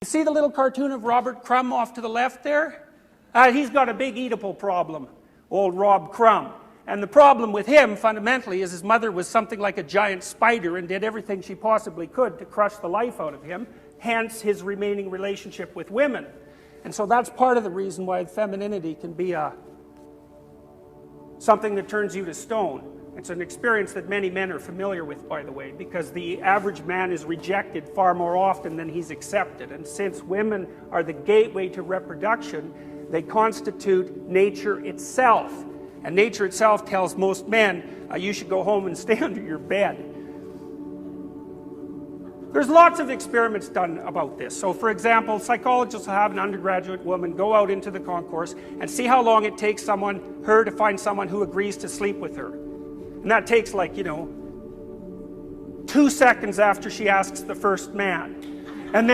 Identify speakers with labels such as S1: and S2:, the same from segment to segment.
S1: You see the little cartoon of Robert Crumb off to the left there? He's got a big Oedipal problem, old Rob Crumb. And the problem with him, fundamentally, is his mother was something like a giant spider and did everything she possibly could to crush the life out of him, hence his remaining relationship with women. And so that's part of the reason why femininity can be something that turns you to stone. It's an experience that many men are familiar with, by the way, because the average man is rejected far more often than he's accepted. And since women are the gateway to reproduction, they constitute nature itself. And nature itself tells most men, you should go home and stay under your bed. There's lots of experiments done about this. So for example, psychologists will have an undergraduate woman go out into the concourse and see how long it takes her to find someone who agrees to sleep with her. And that takes 2 seconds after she asks the first man. And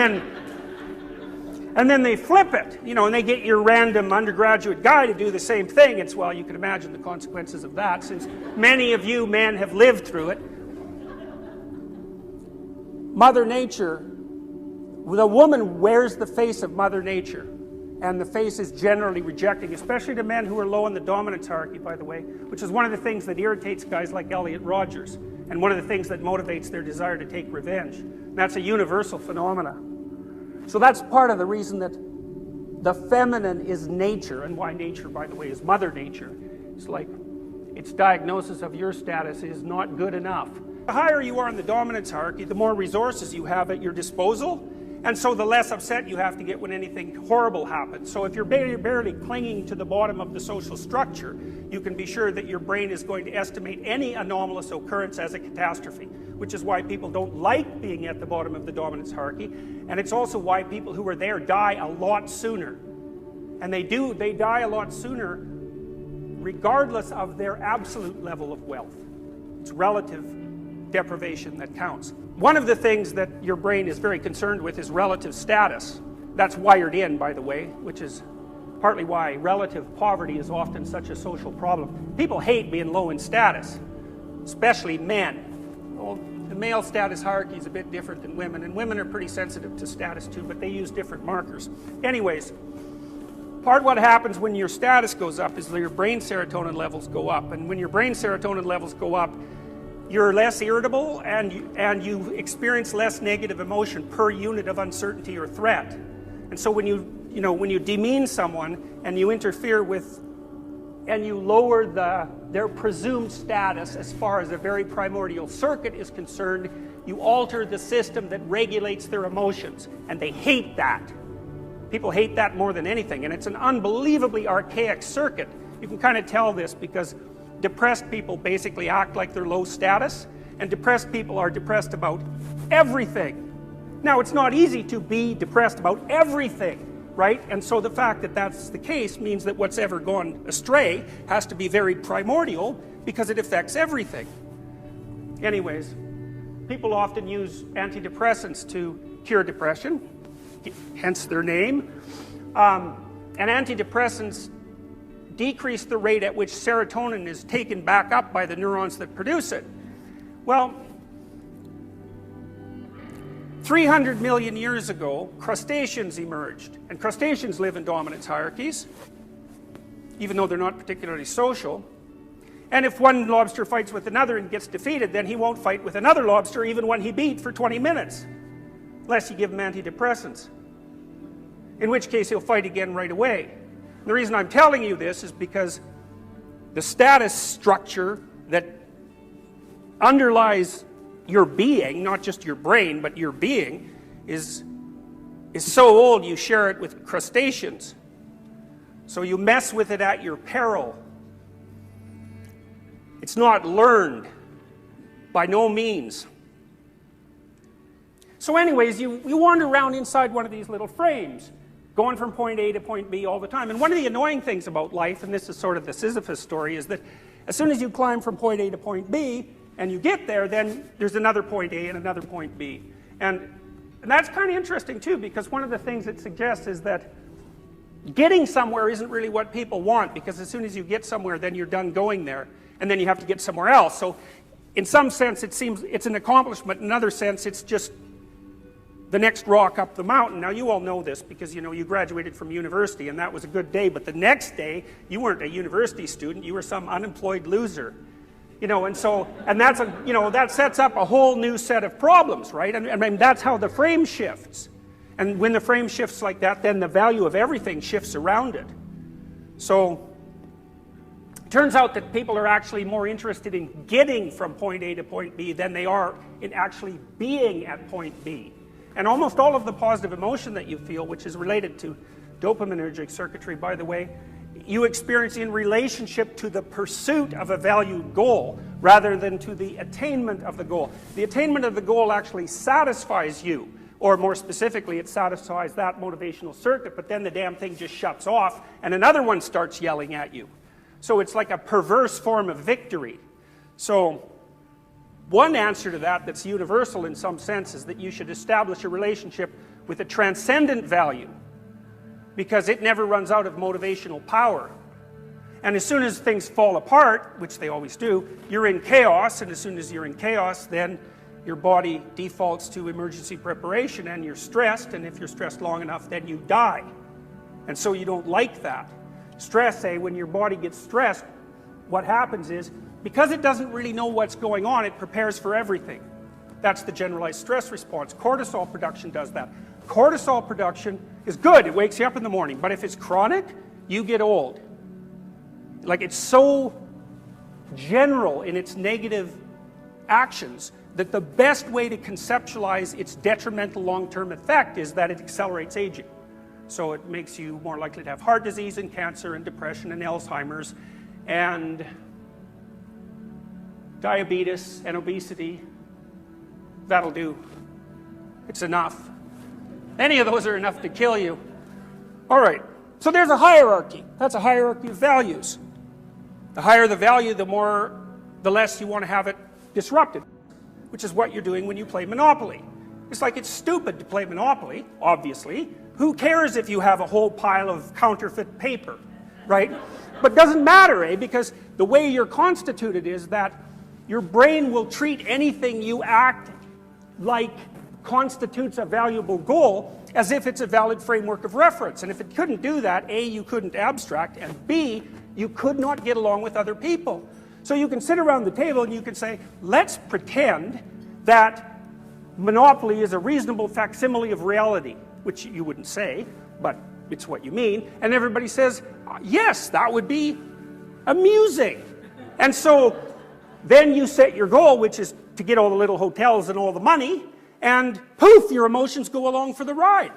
S1: then they flip it, and they get your random undergraduate guy to do the same thing. It's, well, you can imagine the consequences of that, since many of you men have lived through it. Mother Nature, the woman wears the face of Mother Nature, and the face is generally rejecting, especially to men who are low in the dominance hierarchy, by the way, which is one of the things that irritates guys like Elliot Rodgers, and one of the things that motivates their desire to take revenge. And that's a universal phenomena. So that's part of the reason that the feminine is nature, and why nature, by the way, is Mother Nature. It's like its diagnosis of your status is not good enough. The higher you are in the dominance hierarchy, the more resources you have at your disposal, and so the less upset you have to get when anything horrible happens. So if you're barely clinging to the bottom of the social structure, you can be sure that your brain is going to estimate any anomalous occurrence as a catastrophe, which is why people don't like being at the bottom of the dominance hierarchy, and it's also why people who are there die a lot sooner. And they die a lot sooner regardless of their absolute level of wealth. It's relative deprivation that counts. One of the things that your brain is very concerned with is relative status. That's wired in, by the way, which is partly why relative poverty is often such a social problem. People hate being low in status, especially men. Well, the male status hierarchy is a bit different than women, and women are pretty sensitive to status too, but they use different markers. Anyways, part of what happens when your status goes up is that your brain serotonin levels go up, and when your brain serotonin levels go up, you're less irritable and you experience less negative emotion per unit of uncertainty or threat. And so when you demean someone and you interfere with and you lower their presumed status as far as a very primordial circuit is concerned, you alter the system that regulates their emotions, and they hate that. People hate that more than anything, and it's an unbelievably archaic circuit. You can kind of tell this because depressed people basically act like they're low status, and depressed people are depressed about everything. Now, it's not easy to be depressed about everything, right? And so the fact that that's the case means that what's ever gone astray has to be very primordial because it affects everything. Anyways, people often use antidepressants to cure depression, hence their name. And antidepressants decrease the rate at which serotonin is taken back up by the neurons that produce it. Well, 300 million years ago, crustaceans emerged, and crustaceans live in dominance hierarchies, even though they're not particularly social. And if one lobster fights with another and gets defeated, then he won't fight with another lobster even when he beat for 20 minutes, unless you give him antidepressants, in which case he'll fight again right away. The reason I'm telling you this is because the status structure that underlies your being, not just your brain, but your being, is so old you share it with crustaceans. So you mess with it at your peril. It's not learned, by no means. So anyways, you wander around inside one of these little frames, going from point A to point B all the time. And one of the annoying things about life, and this is sort of the Sisyphus story, is that as soon as you climb from point A to point B, and you get there, then there's another point A and another point B. And that's kind of interesting too, because one of the things it suggests is that getting somewhere isn't really what people want, because as soon as you get somewhere, then you're done going there, and then you have to get somewhere else. So in some sense, it seems it's an accomplishment. In another sense, it's just the next rock up the mountain. Now you all know this because you graduated from university and that was a good day, but the next day you weren't a university student, you were some unemployed loser. And that's that sets up a whole new set of problems, right? I mean, that's how the frame shifts. And when the frame shifts like that, then the value of everything shifts around it. So it turns out that people are actually more interested in getting from point A to point B than they are in actually being at point B. And almost all of the positive emotion that you feel, which is related to dopaminergic circuitry, by the way, you experience in relationship to the pursuit of a valued goal rather than to the attainment of the goal. The attainment of the goal actually satisfies you, or more specifically, it satisfies that motivational circuit, but then the damn thing just shuts off and another one starts yelling at you. So it's like a perverse form of victory. So one answer to that that's universal in some sense is that you should establish a relationship with a transcendent value, because it never runs out of motivational power. And as soon as things fall apart, which they always do, you're in chaos, and as soon as you're in chaos, then your body defaults to emergency preparation and you're stressed, and if you're stressed long enough, then you die. And so you don't like that. Stress, when your body gets stressed, what happens is, because it doesn't really know what's going on, it prepares for everything. That's the generalized stress response. Cortisol production does that. Cortisol production is good, it wakes you up in the morning, but if it's chronic, you get old. Like, it's so general in its negative actions that the best way to conceptualize its detrimental long-term effect is that it accelerates aging. So it makes you more likely to have heart disease and cancer and depression and Alzheimer's and diabetes and obesity. That'll do. It's enough. Any of those are enough to kill you. All right, so there's a hierarchy. That's a hierarchy of values. The higher the value, the less you want to have it disrupted, which is what you're doing when you play Monopoly. It's like, it's stupid to play Monopoly, obviously. Who cares if you have a whole pile of counterfeit paper, right? But it doesn't matter, because the way you're constituted is that your brain will treat anything you act like constitutes a valuable goal as if it's a valid framework of reference. And if it couldn't do that, A, you couldn't abstract, and B, you could not get along with other people. So you can sit around the table and you can say, let's pretend that Monopoly is a reasonable facsimile of reality, which you wouldn't say, but it's what you mean. And everybody says, yes, that would be amusing. And so then you set your goal, which is to get all the little hotels and all the money, and poof, your emotions go along for the ride.